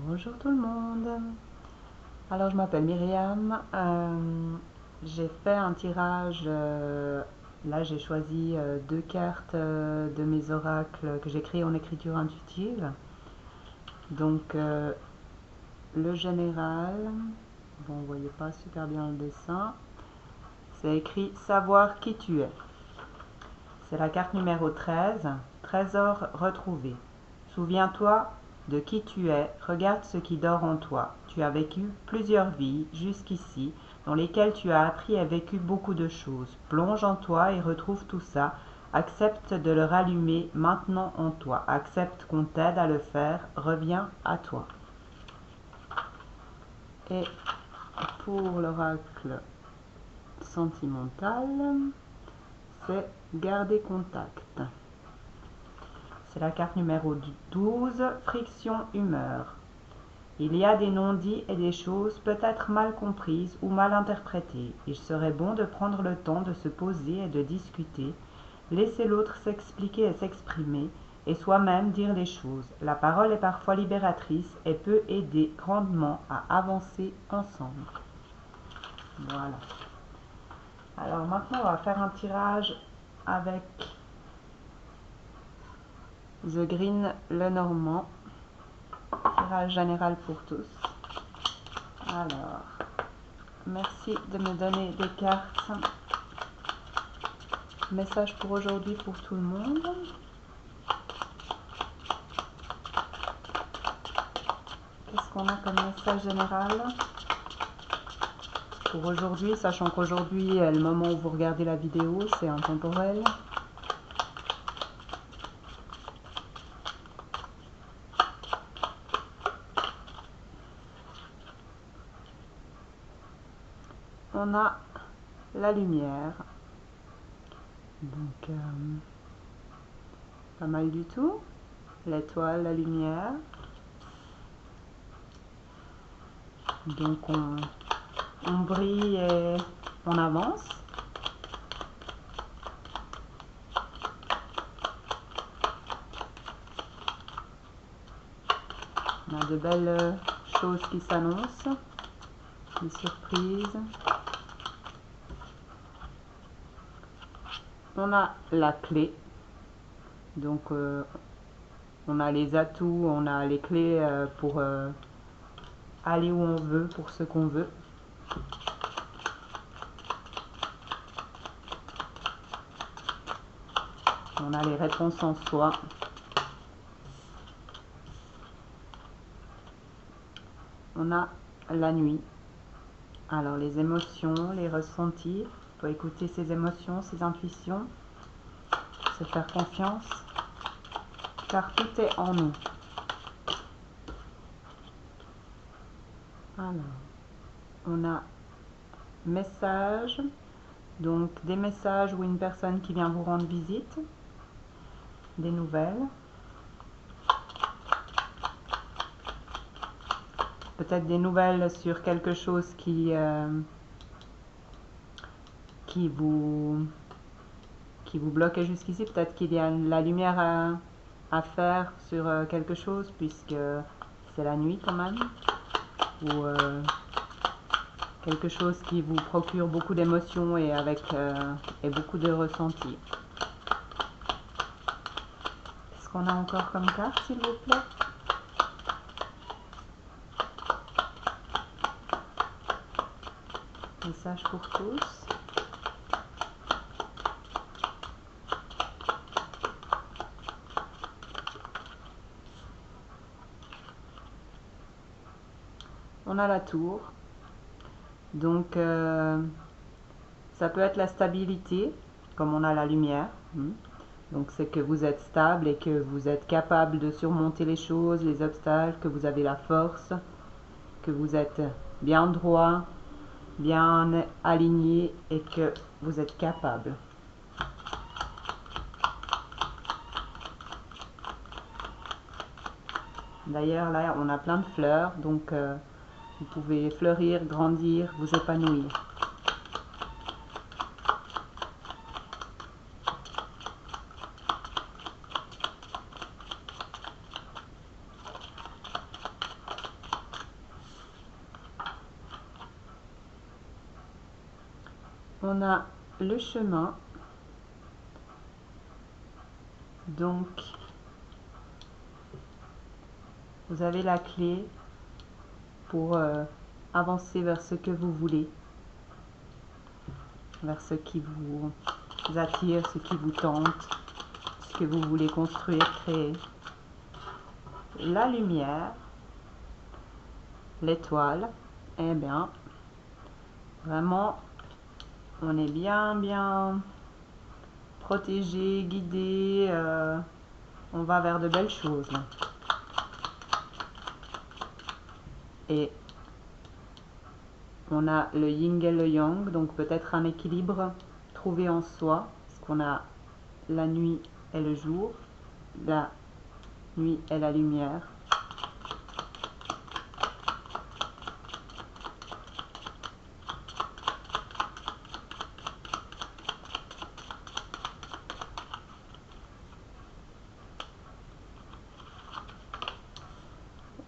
Bonjour tout le monde. Alors je m'appelle Myriam. J'ai fait un tirage. Là j'ai choisi deux cartes de mes oracles que j'ai créés en écriture intuitive. Donc le général. Bon, vous voyez pas super bien le dessin. C'est écrit savoir qui tu es. C'est la carte numéro 13. Trésor retrouvé. Souviens-toi de qui tu es, regarde ce qui dort en toi. Tu as vécu plusieurs vies jusqu'ici, dans lesquelles tu as appris et vécu beaucoup de choses. Plonge en toi et retrouve tout ça. Accepte de le rallumer maintenant en toi. Accepte qu'on t'aide à le faire. Reviens à toi. Et pour l'oracle sentimental, c'est garder contact. C'est la carte numéro 12, friction humeur. Il y a des non-dits et des choses peut-être mal comprises ou mal interprétées. Il serait bon de prendre le temps de se poser et de discuter, laisser l'autre s'expliquer et s'exprimer, et soi-même dire les choses. La parole est parfois libératrice et peut aider grandement à avancer ensemble. Voilà. Alors maintenant, on va faire un tirage avec The Green Lenormand. Tirage général pour tous. Alors, merci de me donner des cartes. Message pour aujourd'hui pour tout le monde. Qu'est-ce qu'on a comme message général pour aujourd'hui, sachant qu'aujourd'hui, le moment où vous regardez la vidéo, c'est intemporel. On a la lumière. Donc, pas mal du tout. L'étoile, la lumière. Donc, on brille et on avance. On a de belles choses qui s'annoncent, des surprises. On a la clé, donc on a les atouts, on a les clés pour aller où on veut, pour ce qu'on veut. On a les réponses en soi. On a la nuit. Alors les émotions, les ressentis, il faut écouter ses émotions, ses intuitions, se faire confiance, car tout est en nous. Alors, on a message, donc des messages ou une personne qui vient vous rendre visite, des nouvelles. Peut-être des nouvelles sur quelque chose qui vous bloquait jusqu'ici. Peut-être qu'il y a la lumière à faire sur quelque chose, puisque c'est la nuit quand même. Ou quelque chose qui vous procure beaucoup d'émotions et et beaucoup de ressentis. Qu'est-ce qu'on a encore comme carte, s'il vous plaît? Message pour tous. On a la tour. Donc, ça peut être la stabilité, comme on a la lumière. Donc, c'est que vous êtes stable et que vous êtes capable de surmonter les choses, les obstacles, que vous avez la force, que vous êtes bien droit, bien aligné et que vous êtes capable. D'ailleurs, là, on a plein de fleurs, donc vous pouvez fleurir, grandir, vous épanouir. On a le chemin. Donc, vous avez la clé pour avancer vers ce que vous voulez, vers ce qui vous attire, ce qui vous tente, ce que vous voulez construire, créer. La lumière, l'étoile, eh bien, vraiment, on est bien protégé, guidé, on va vers de belles choses. Et on a le yin et le yang, donc peut-être un équilibre trouvé en soi, parce qu'on a la nuit et le jour, la nuit et la lumière.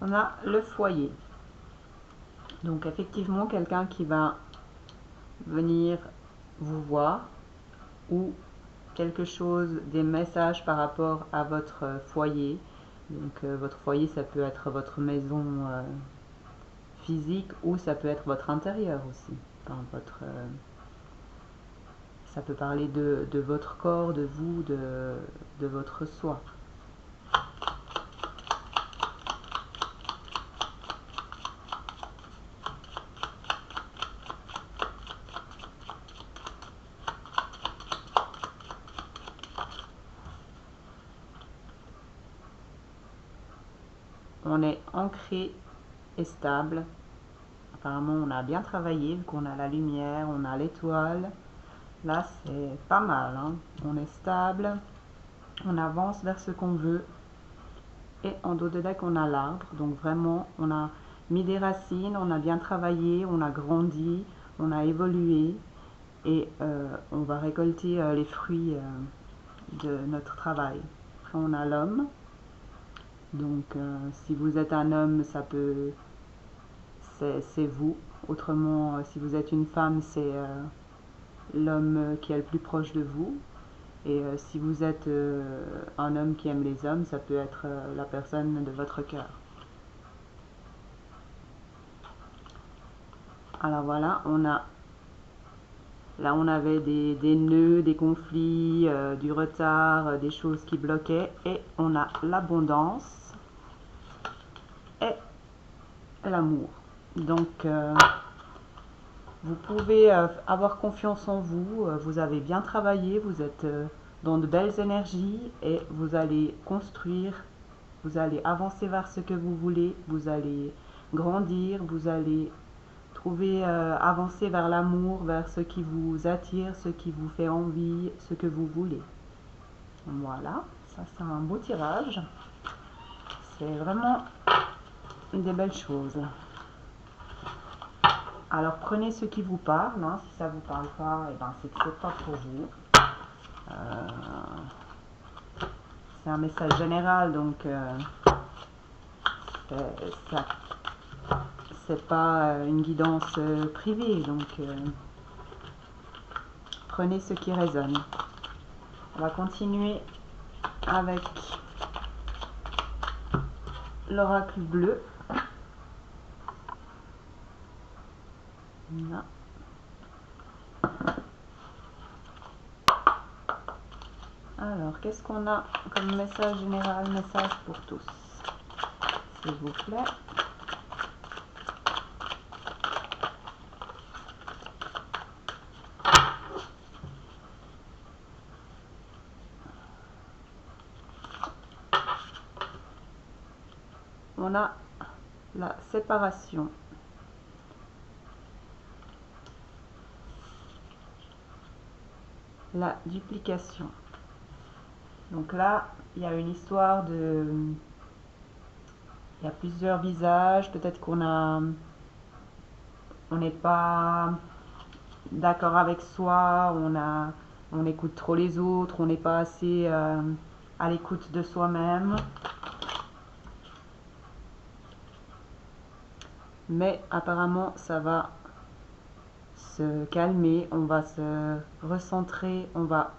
On a le foyer. Donc effectivement, quelqu'un qui va venir vous voir ou quelque chose, des messages par rapport à votre foyer. Donc votre foyer, ça peut être votre maison physique ou ça peut être votre intérieur aussi. Enfin, ça peut parler de votre corps, de vous, de votre soi. On est ancré et stable. Apparemment, on a bien travaillé, vu qu'on a la lumière, on a l'étoile. Là, c'est pas mal, hein. On est stable, on avance vers ce qu'on veut. Et en dos de deck, on a l'arbre. Donc vraiment, on a mis des racines, on a bien travaillé, on a grandi, on a évolué. Et on va récolter les fruits de notre travail. On a l'homme. Donc si vous êtes un homme, ça peut... c'est vous. Autrement, si vous êtes une femme, c'est l'homme qui est le plus proche de vous. Et si vous êtes un homme qui aime les hommes, ça peut être la personne de votre cœur. Alors voilà, là on avait des nœuds, des conflits, du retard, des choses qui bloquaient. Et on a l'abondance et l'amour. Donc vous pouvez avoir confiance en vous, vous avez bien travaillé, vous êtes dans de belles énergies et vous allez construire, vous allez avancer vers ce que vous voulez, vous allez grandir, vous allez trouver, avancer vers l'amour, vers ce qui vous attire, ce qui vous fait envie, ce que vous voulez. Voilà, ça c'est un beau tirage, c'est vraiment des belles choses. Alors prenez ce qui vous parle, hein. Si ça ne vous parle pas, eh ben, c'est que c'est pas pour vous. C'est un message général, donc c'est pas une guidance privée, donc prenez ce qui résonne. On va continuer avec l'oracle bleu. Là. Alors, qu'est-ce qu'on a comme message général, message pour tous, s'il vous plaît. On a la séparation. La duplication. Donc là, il y a une histoire de... Il y a plusieurs visages. Peut-être on n'est pas d'accord avec soi, on écoute trop les autres, on n'est pas assez à l'écoute de soi-même. Mais apparemment, ça va se calmer, on va se recentrer, on va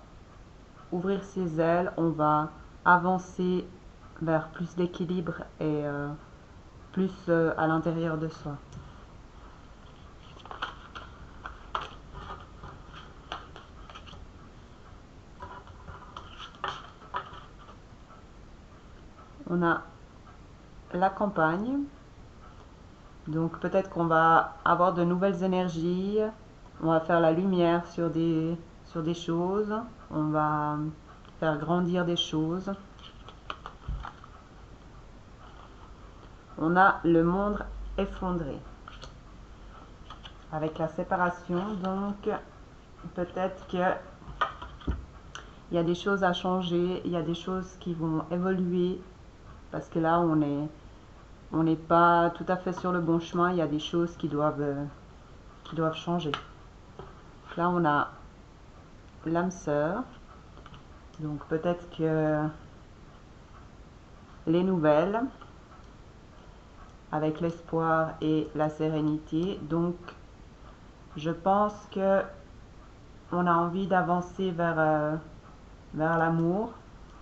ouvrir ses ailes, on va avancer vers plus d'équilibre et plus à l'intérieur de soi. On a la campagne, donc peut-être qu'on va avoir de nouvelles énergies, on va faire la lumière sur des choses, on va faire grandir des choses. On a le monde effondré avec la séparation, donc peut-être que il y a des choses à changer, il y a des choses qui vont évoluer parce que là on n'est pas tout à fait sur le bon chemin, il y a des choses qui doivent changer. Là on a l'âme sœur, donc peut-être que les nouvelles avec l'espoir et la sérénité, donc je pense que on a envie d'avancer vers l'amour,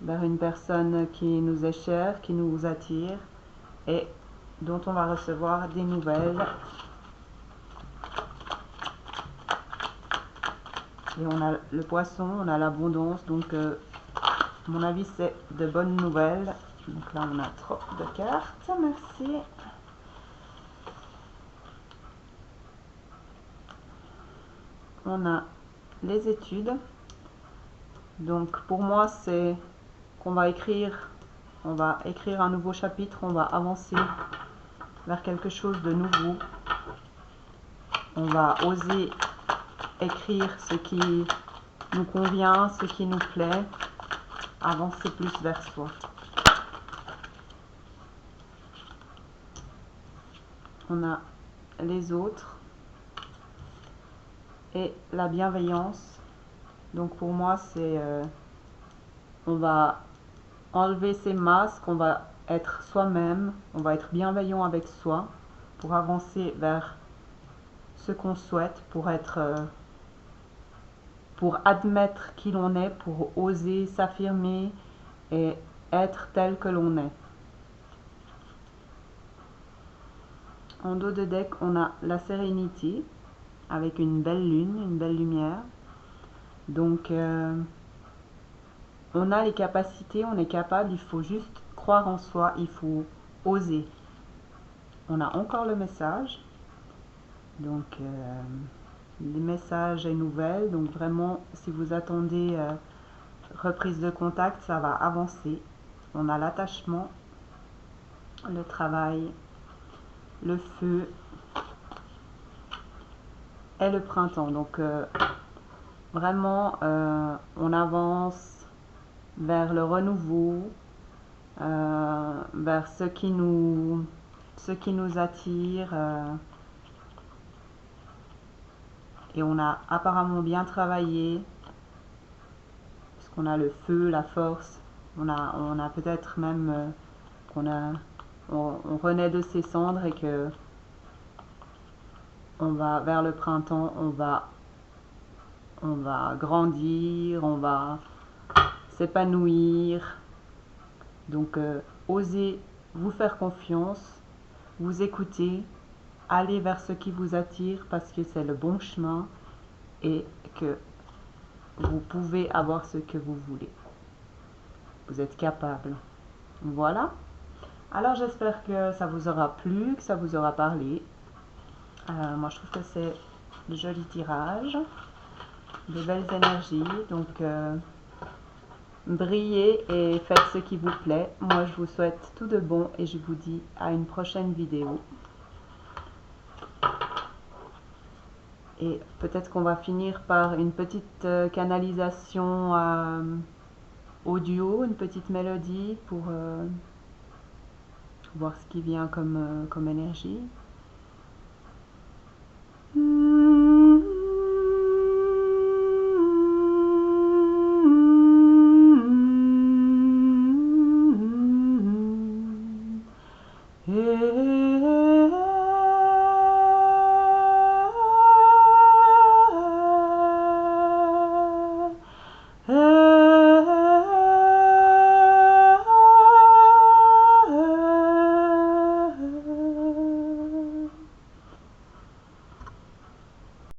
vers une personne qui nous est chère, qui nous attire et dont on va recevoir des nouvelles. Et on a le poisson, on a l'abondance, donc à mon avis c'est de bonnes nouvelles. Donc là on a trop de cartes, merci. On a les études. Donc pour moi c'est qu'on va écrire un nouveau chapitre, on va avancer vers quelque chose de nouveau. On va oser écrire ce qui nous convient, ce qui nous plaît, avancer plus vers soi. On a les autres et la bienveillance. Donc pour moi c'est on va enlever ces masques, on va être soi-même, on va être bienveillant avec soi pour avancer vers ce qu'on souhaite, pour admettre qui l'on est, pour oser s'affirmer et être tel que l'on est. En dos de deck, on a la sérénité avec une belle lune, une belle lumière. Donc on a les capacités, on est capable, il faut juste croire en soi, il faut oser. On a encore le message, donc les messages et nouvelles, donc vraiment si vous attendez reprise de contact, ça va avancer. On a l'attachement, le travail, le feu et le printemps. Donc vraiment on avance vers le renouveau, vers ce qui nous attire. Et on a apparemment bien travaillé, puisqu'on a le feu, la force. On a peut-être même on renaît de ses cendres et que on va vers le printemps, on va grandir, on va s'épanouir. Donc osez vous faire confiance, vous écouter, aller vers ce qui vous attire parce que c'est le bon chemin et que vous pouvez avoir ce que vous voulez. Vous êtes capable. Voilà. Alors j'espère que ça vous aura plu, que ça vous aura parlé. Moi je trouve que c'est de jolis tirages, de belles énergies. Donc brillez et faites ce qui vous plaît. Moi je vous souhaite tout de bon et je vous dis à une prochaine vidéo. Et peut-être qu'on va finir par une petite canalisation audio, une petite mélodie pour voir ce qui vient comme énergie.